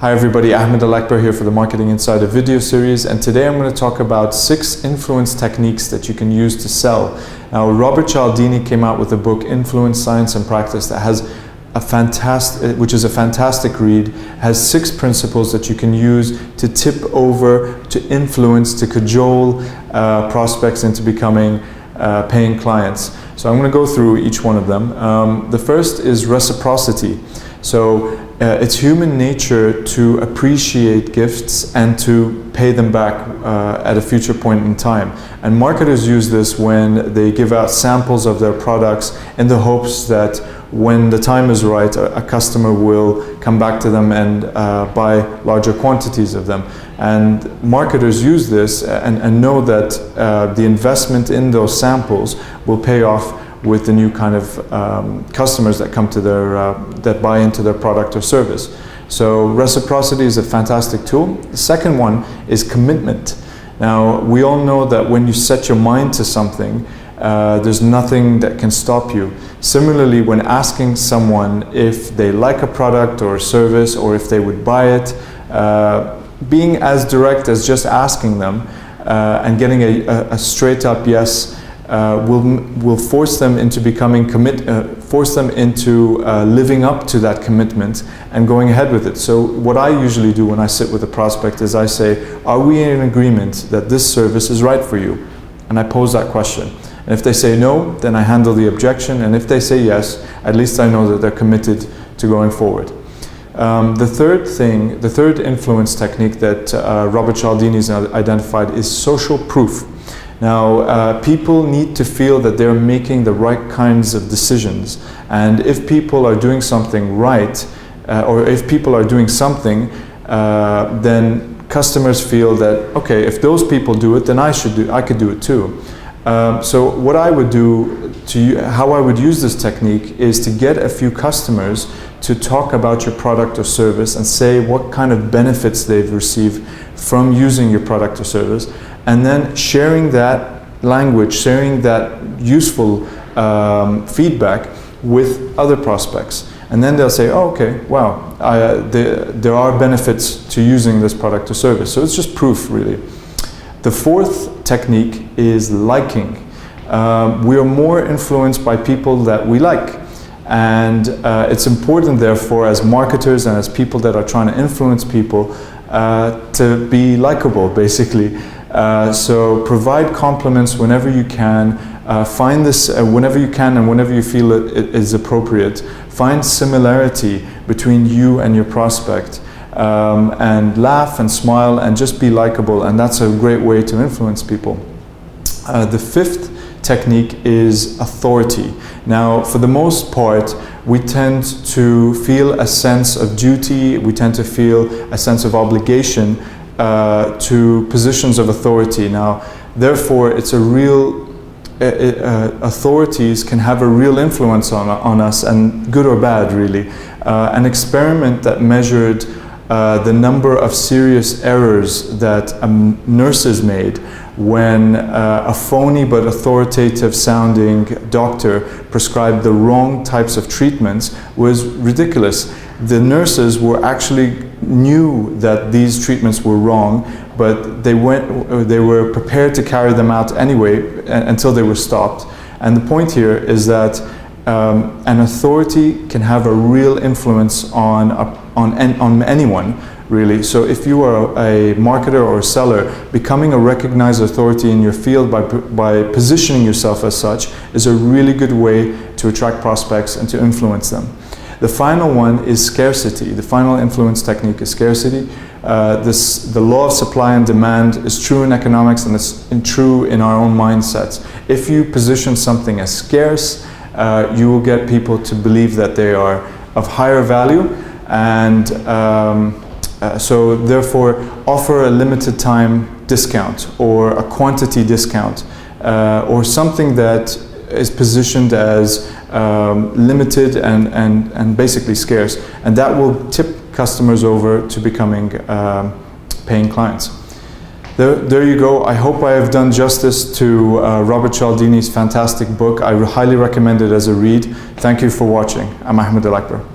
Hi everybody, Ahmed Al-Akbar here for the Marketing Insider video series, and today I'm going to talk about 6 influence techniques that you can use to sell. Now, Robert Cialdini came out with a book, Influence, Science and Practice, that has which is a fantastic read, has 6 principles that you can use to tip over, to influence, to cajole prospects into becoming paying clients. So I'm going to go through each one of them. The first is reciprocity. So it's human nature to appreciate gifts and to pay them back at a future point in time. And marketers use this when they give out samples of their products in the hopes that when the time is right, a customer will come back to them and buy larger quantities of them. And marketers use this and know that the investment in those samples will pay off with the new kind of customers that come to their, that buy into their product or service. So reciprocity is a fantastic tool. The second one is commitment. Now, we all know that when you set your mind to something, there's nothing that can stop you. Similarly, when asking someone if they like a product or a service or if they would buy it, being as direct as just asking them and getting a straight up yes will force them into becoming force them into living up to that commitment and going ahead with it. So what I usually do when I sit with a prospect is I say, are we in agreement that this service is right for you? And I pose that question. And if they say no, then I handle the objection. And if they say yes, at least I know that they're committed to going forward. The third influence technique that Robert Cialdini has identified is social proof. Now, people need to feel that they're making the right kinds of decisions. And if people are doing something right, or if people are doing something, then customers feel that, okay, if those people do it, then I could do it too. So what I would do, how I would use this technique is to get a few customers to talk about your product or service and say what kind of benefits they've received from using your product or service, and then sharing that language, sharing that useful feedback with other prospects. And then they'll say, oh, okay, wow, there are benefits to using this product or service. So it's just proof, really. The fourth technique is liking. We are more influenced by people that we like. And it's important, therefore, as marketers and as people that are trying to influence people, to be likable, basically. So provide compliments whenever you can. Find this whenever you can and whenever you feel it is appropriate. Find similarity between you and your prospect. And laugh and smile and just be likable, and that's a great way to influence people. The fifth technique is authority. Now, for the most part, we tend to feel a sense of duty, we tend to feel a sense of obligation to positions of authority. Now, therefore, it's a real authorities can have a real influence on us, and good or bad, really. An experiment that measured the number of serious errors that nurses made when a phony but authoritative sounding doctor prescribed the wrong types of treatments was ridiculous. The nurses knew that these treatments were wrong, but they were prepared to carry them out anyway until they were stopped. And the point here is that an authority can have a real influence on anyone, really. So if you are a marketer or a seller, becoming a recognized authority in your field by positioning yourself as such is a really good way to attract prospects and to influence them. The final one is scarcity. The final influence technique is scarcity. The law of supply and demand is true in economics, and it's true in our own mindsets. If you position something as scarce, you will get people to believe that they are of higher value, and so therefore offer a limited time discount or a quantity discount or something that is positioned as limited and basically scarce, and that will tip customers over to becoming paying clients. There you go. I hope I have done justice to Robert Cialdini's fantastic book. I highly recommend it as a read. Thank you for watching. I'm Ahmed Al-Akbar.